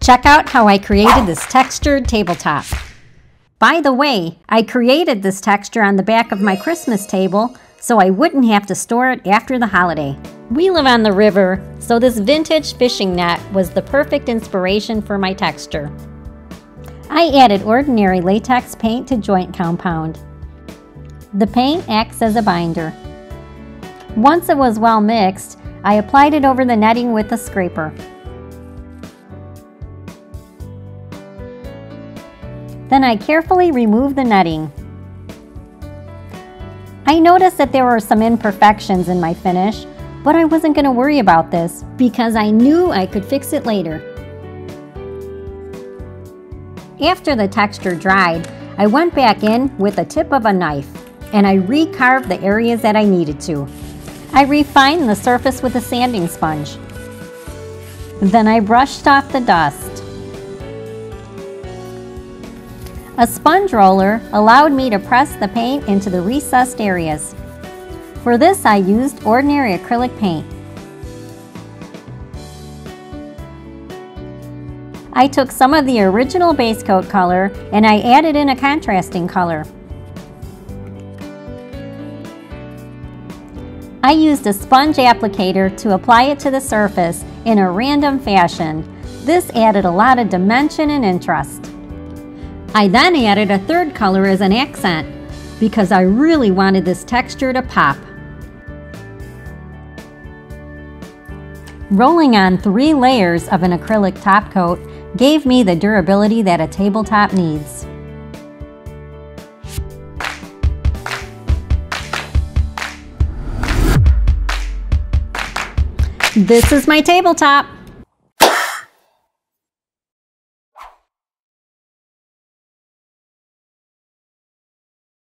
Check out how I created this textured tabletop. By the way, I created this texture on the back of my Christmas table so I wouldn't have to store it after the holiday. We live on the river, so this vintage fishing net was the perfect inspiration for my texture. I added ordinary latex paint to joint compound. The paint acts as a binder. Once it was well mixed, I applied it over the netting with a scraper. Then I carefully removed the netting. I noticed that there were some imperfections in my finish, but I wasn't going to worry about this because I knew I could fix it later. After the texture dried, I went back in with the tip of a knife and I recarved the areas that I needed to. I refined the surface with a sanding sponge. Then I brushed off the dust. A sponge roller allowed me to press the paint into the recessed areas. For this, I used ordinary acrylic paint. I took some of the original base coat color and I added in a contrasting color. I used a sponge applicator to apply it to the surface in a random fashion. This added a lot of dimension and interest. I then added a third color as an accent because I really wanted this texture to pop. Rolling on 3 layers of an acrylic top coat gave me the durability that a tabletop needs. This is my tabletop.